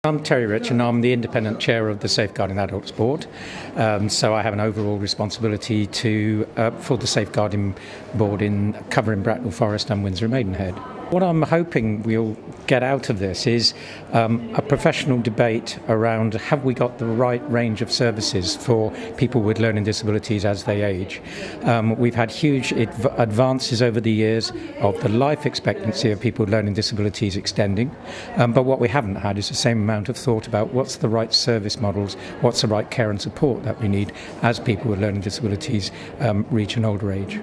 I'm Terry Rich and I'm the independent chair of the Safeguarding Adults Board. So I have an overall responsibility for the Safeguarding Board in covering Bracknell Forest and Windsor and Maidenhead. What I'm hoping we'll get out of this is a professional debate around have we got the right range of services for people with learning disabilities as they age. We've had huge advances over the years of the life expectancy of people with learning disabilities extending, but what we haven't had is the same amount of thought about what's the right service models, what's the right care and support that we need as people with learning disabilities reach an older age.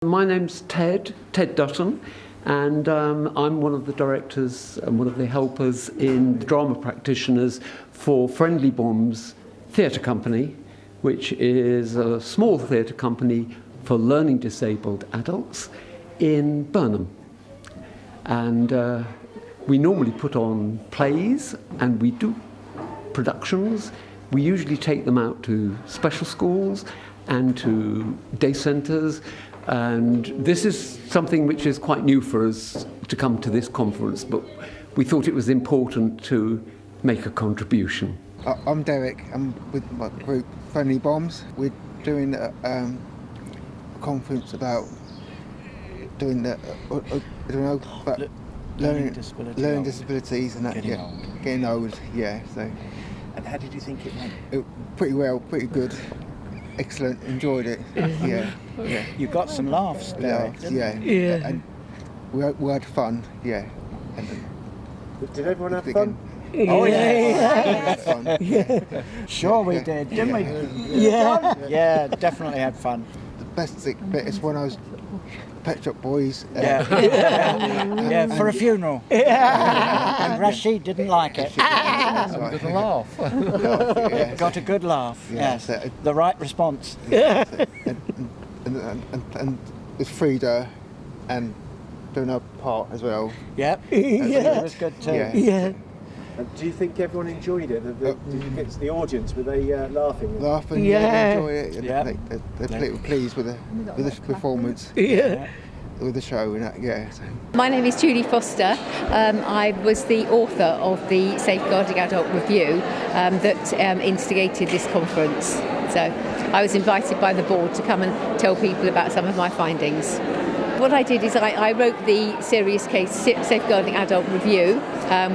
My name's Ted Dutton, and I'm one of the directors and one of the helpers in the drama practitioners for Friendly Bombs Theatre Company, which is a small theatre company for learning disabled adults in Burnham. And we normally put on plays and we do productions. We usually take them out to special schools and to day centres. And this is something which is quite new for us to come to this conference, but we thought it was important to make a contribution. I'm Derek. I'm with my group Friendly Bombs. We're doing a conference about doing about learning disabilities and that. Getting old. Yeah. So. And how did you think it went? Pretty well. Pretty good. Excellent, enjoyed it. Yeah. You got some laughs there. Yeah. And we had fun. Yeah. And did everyone have fun? Oh yeah. Fun. Yeah. Sure we did, didn't we? Yeah. Yeah, definitely had fun. The best bit is when I was Pet Shop Boys. Yeah, for a funeral. And Rashid didn't like it. Good laugh. Got a good laugh. Yes. The right response. And with Frida and doing her part as well. Yep. It was good too. Yeah. And do you think everyone enjoyed it? Did you get to the audience? Were they laughing? Laughing, yeah. Enjoy it. Yeah. They're pleased with the performance. Yeah. With the show and that, yeah. My name is Julie Foster. I was the author of the Safeguarding Adult Review that instigated this conference. So I was invited by the board to come and tell people about some of my findings. What I did is I wrote the Serious Case Safeguarding Adult Review,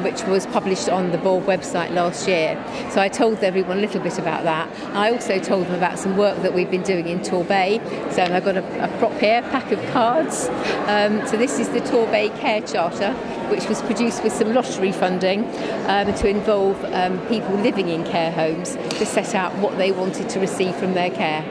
which was published on the board website last year. So I told everyone a little bit about that. I also told them about some work that we've been doing in Torbay. So I've got a prop here, a pack of cards. So this is the Torbay Care Charter, which was produced with some lottery funding to involve people living in care homes to set out what they wanted to receive from their care.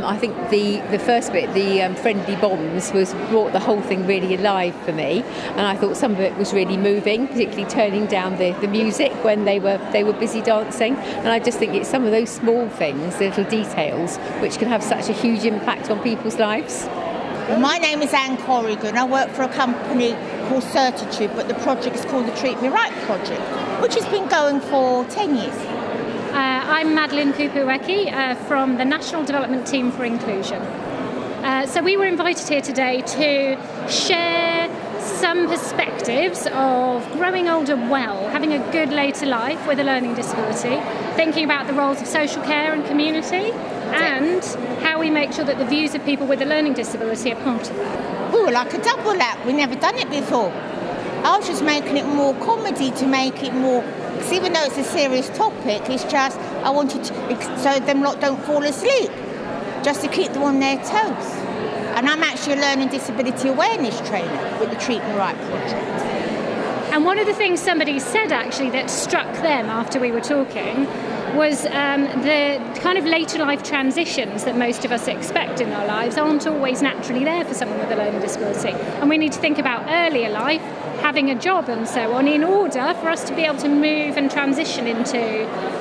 I think the first bit, the Friendly Bombs, brought the whole thing really alive for me, and I thought some of it was really moving, particularly turning down the music when they were busy dancing. And I just think it's some of those small things, little details, which can have such a huge impact on people's lives. Well, my name is Anne Corrigan. I work for a company called Certitude, but the project is called the Treat Me Right Project, which has been going for 10 years. I'm Madeline Kupuweki from the National Development Team for Inclusion. So we were invited here today to share some perspectives of growing older well, having a good later life with a learning disability, thinking about the roles of social care and community, and how we make sure that the views of people with a learning disability are part of that. We were like a double act. We've never done it before. I was just making it more comedy to make it more... Because even though it's a serious topic, it's just I wanted to, so them lot don't fall asleep, just to keep them on their toes. And I'm actually a learning disability awareness trainer with the Treat Me Right project. And one of the things somebody said actually that struck them after we were talking was the kind of later life transitions that most of us expect in our lives aren't always naturally there for someone with a learning disability. And we need to think about earlier life, having a job and so on, in order for us to be able to move and transition into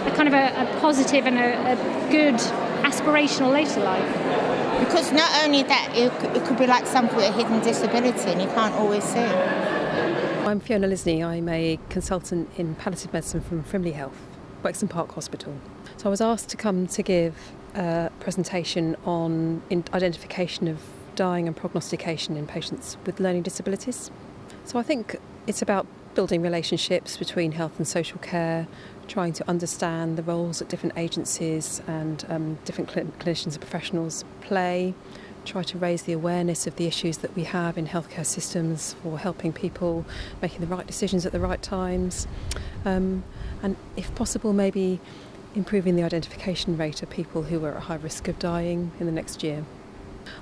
a kind of a positive and a good aspirational later life. Because not only that, it could be like something with a hidden disability and you can't always see. I'm Fiona Lisney. I'm a consultant in palliative medicine from Frimley Health, Wexham Park Hospital. So I was asked to come to give a presentation on identification of dying and prognostication in patients with learning disabilities. So I think it's about building relationships between health and social care, trying to understand the roles that different agencies and different clinicians and professionals play, try to raise the awareness of the issues that we have in healthcare systems for helping people making the right decisions at the right times, and if possible maybe improving the identification rate of people who are at high risk of dying in the next year.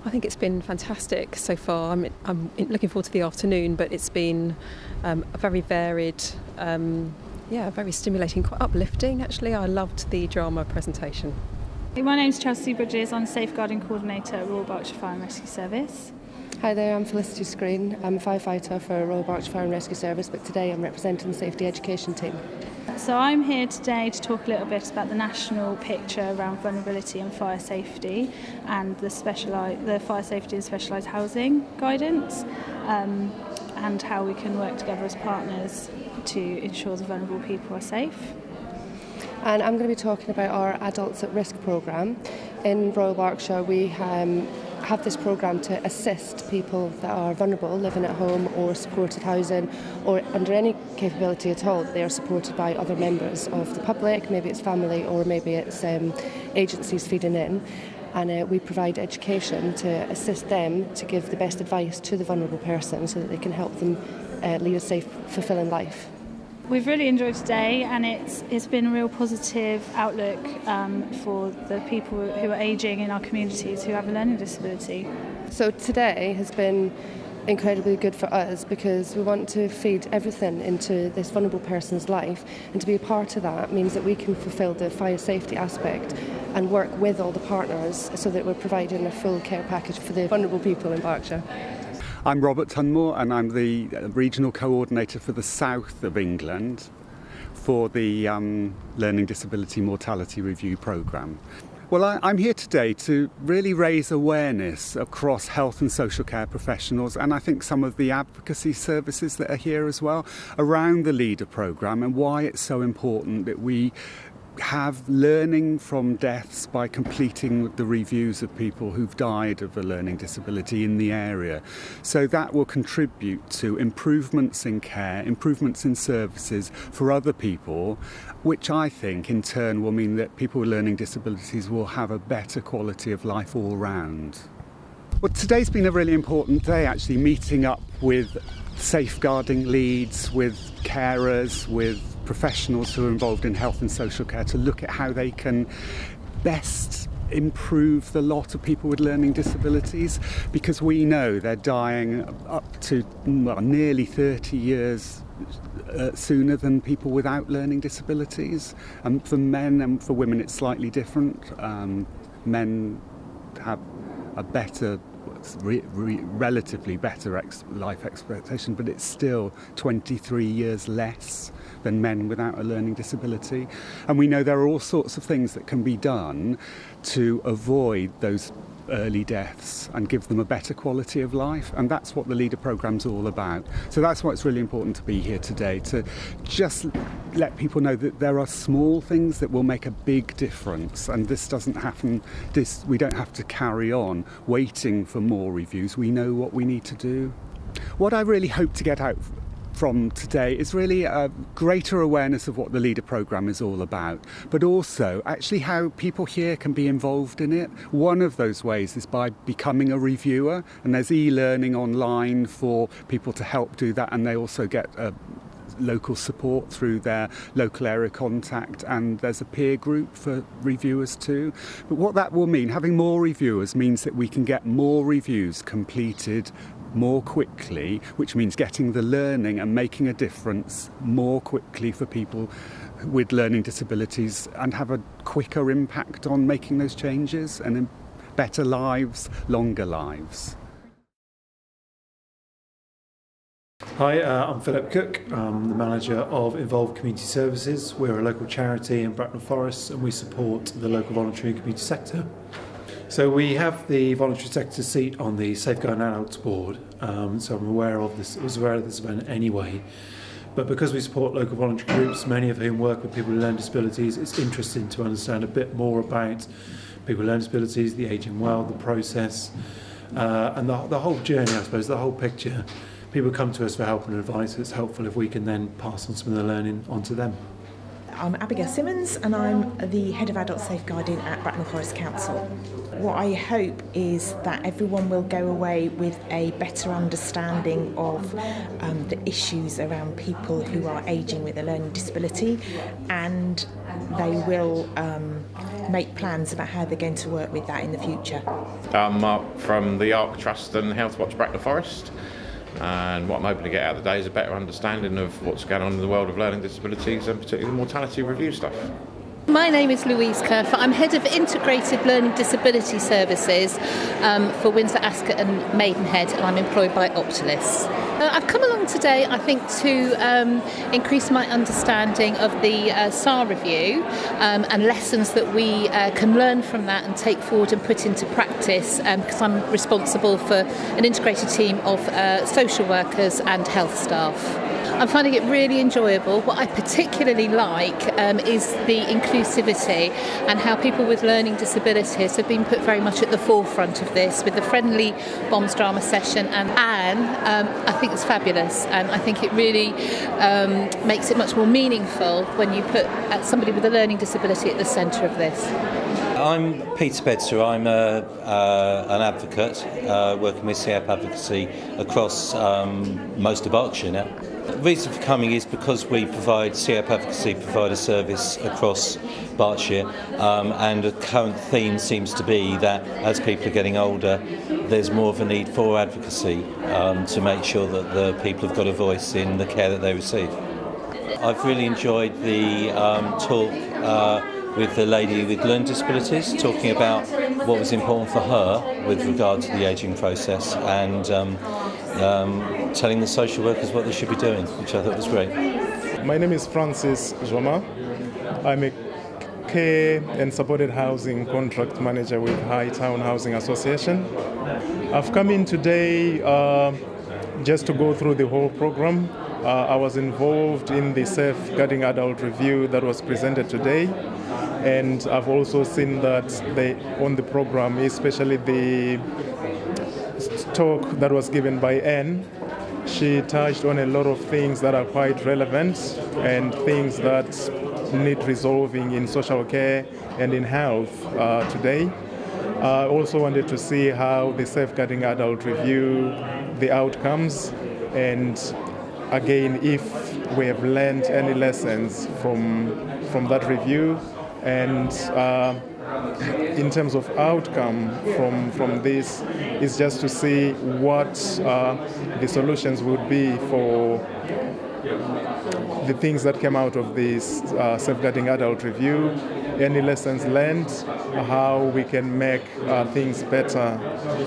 I think it's been fantastic so far. I'm looking forward to the afternoon, but it's been a very varied, very stimulating, quite uplifting actually. I loved the drama presentation. My name's Chelsea Bridges. I'm Safeguarding Coordinator at Royal Berkshire Fire and Rescue Service. Hi there, I'm Felicity Screen. I'm a firefighter for Royal Berkshire Fire and Rescue Service, but today I'm representing the safety education team. So I'm here today to talk a little bit about the national picture around vulnerability and fire safety and the fire safety and specialised housing guidance, and how we can work together as partners to ensure the vulnerable people are safe. And I'm going to be talking about our Adults at Risk programme. In Royal Berkshire we have this programme to assist people that are vulnerable, living at home or supported housing or under any capability at all. They are supported by other members of the public, maybe it's family or maybe it's agencies feeding in. And we provide education to assist them to give the best advice to the vulnerable person so that they can help them lead a safe, fulfilling life. We've really enjoyed today, and it's been a real positive outlook for the people who are ageing in our communities who have a learning disability. So today has been incredibly good for us because we want to feed everything into this vulnerable person's life, and to be a part of that means that we can fulfil the fire safety aspect and work with all the partners so that we're providing a full care package for the vulnerable people in Berkshire. I'm Robert Tunmore and I'm the Regional Coordinator for the South of England for the Learning Disability Mortality Review programme. Well, I'm here today to really raise awareness across health and social care professionals, and I think some of the advocacy services that are here as well, around the LEADER programme and why it's so important that we have learning from deaths by completing the reviews of people who've died of a learning disability in the area. So that will contribute to improvements in care, improvements in services for other people, which I think in turn will mean that people with learning disabilities will have a better quality of life all round. Well, today's been a really important day actually, meeting up with safeguarding leads, with carers, with professionals who are involved in health and social care to look at how they can best improve the lot of people with learning disabilities, because we know they're dying up to nearly 30 years sooner than people without learning disabilities. For men and for women it's slightly different. Men have a better, relatively better life expectation, but it's still 23 years less than men without a learning disability. And we know there are all sorts of things that can be done to avoid those early deaths and give them a better quality of life, and that's what the LEADER programme's all about. So that's why it's really important to be here today, to just let people know that there are small things that will make a big difference, and this doesn't happen, we don't have to carry on waiting for more reviews. We know what we need to do. What I really hope to get out from today is really a greater awareness of what the LEADER programme is all about, but also actually how people here can be involved in it. One of those ways is by becoming a reviewer, and there's e-learning online for people to help do that, and they also get local support through their local area contact, and there's a peer group for reviewers too. But what that will mean, having more reviewers, means that we can get more reviews completed more quickly, which means getting the learning and making a difference more quickly for people with learning disabilities, and have a quicker impact on making those changes and better lives, longer lives. Hi, I'm Philip Cook. I'm the manager of Involved Community Services. We're a local charity in Bracknell Forest, and we support the local voluntary and community sector. So we have the voluntary sector seat on the Safeguarding Adults Board, so I'm aware of this. I was aware of this event anyway. But because we support local voluntary groups, many of whom work with people with learning disabilities, it's interesting to understand a bit more about people with learning disabilities, the ageing well, the process, and the whole journey, I suppose, the whole picture. people come to us for help and advice, it's helpful if we can then pass on some of the learning onto them. I'm Abigail Simmons and I'm the Head of Adult Safeguarding at Bracknell Forest Council. What I hope is that everyone will go away with a better understanding of the issues around people who are ageing with a learning disability, and they will make plans about how they're going to work with that in the future. I'm Mark from the ARC Trust and Health Watch Bracknell Forest. And what I'm hoping to get out of the day is a better understanding of what's going on in the world of learning disabilities and particularly mortality review stuff. My name is Louise Kerfer. I'm Head of Integrated Learning Disability Services for Windsor, Ascot and Maidenhead, and I'm employed by Optalis. I've come along today, I think, to increase my understanding of the SAR review and lessons that we can learn from that and take forward and put into practice, because I'm responsible for an integrated team of social workers and health staff. I'm finding it really enjoyable. What I particularly like is the inclusivity and how people with learning disabilities have been put very much at the forefront of this with the Friendly Bombs drama session. And Anne, I think it's fabulous, and I think it really makes it much more meaningful when you put somebody with a learning disability at the centre of this. I'm Peter Bedser. I'm an advocate working with CAP advocacy across most of Berkshire now. The reason for coming is because we provide CAP advocacy, provide a service across Berkshire, and the current theme seems to be that as people are getting older, there's more of a need for advocacy to make sure that the people have got a voice in the care that they receive. I've really enjoyed the talk with the lady with learning disabilities, talking about what was important for her with regard to the ageing process, and telling the social workers what they should be doing, which I thought was great. My name is Francis Joma. I'm a care and supported housing contract manager with Hightown Housing Association. I've come in today just to go through the whole program. I was involved in the Safeguarding Adult review that was presented today, and I've also seen that on the program, especially the talk that was given by Anne, she touched on a lot of things that are quite relevant and things that need resolving in social care and in health today. I also wanted to see how the Safeguarding Adult review, the outcomes, and again, if we have learned any lessons from that review, and in terms of outcome from this is just to see what the solutions would be for the things that came out of this Safeguarding Adult review, any lessons learned, how we can make things better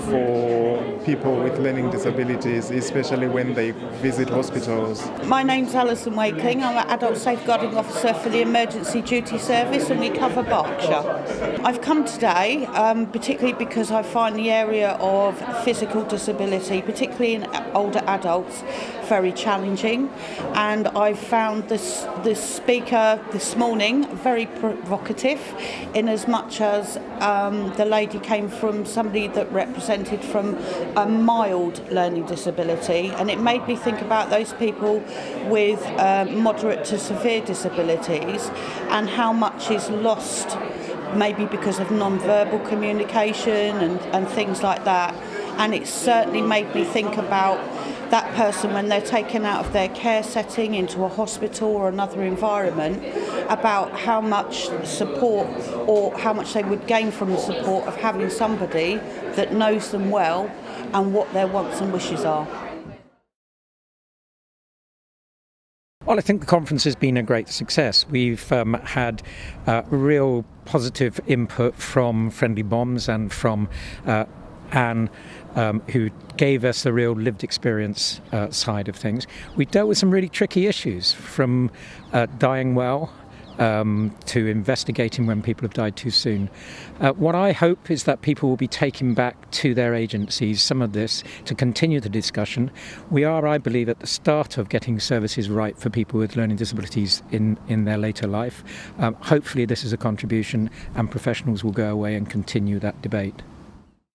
for people with learning disabilities, especially when they visit hospitals. My name's Alison Wakeling. I'm an Adult Safeguarding Officer for the Emergency Duty Service, and we cover Berkshire. I've come today particularly because I find the area of physical disability, particularly in older adults, very challenging, and I found this speaker this morning very provocative, in as much as the lady came from somebody that represented from a mild learning disability, and it made me think about those people with moderate to severe disabilities and how much is lost maybe because of non-verbal communication and things like that. And it certainly made me think about that person when they're taken out of their care setting into a hospital or another environment, about how much support or how much they would gain from the support of having somebody that knows them well and what their wants and wishes are. Well, I think the conference has been a great success. We've had real positive input from Friendly Bombs and from Anne, who gave us the real lived experience side of things. We dealt with some really tricky issues, from dying well to investigating when people have died too soon. What I hope is that people will be taking back to their agencies some of this to continue the discussion. We are, I believe, at the start of getting services right for people with learning disabilities in their later life. Hopefully this is a contribution and professionals will go away and continue that debate.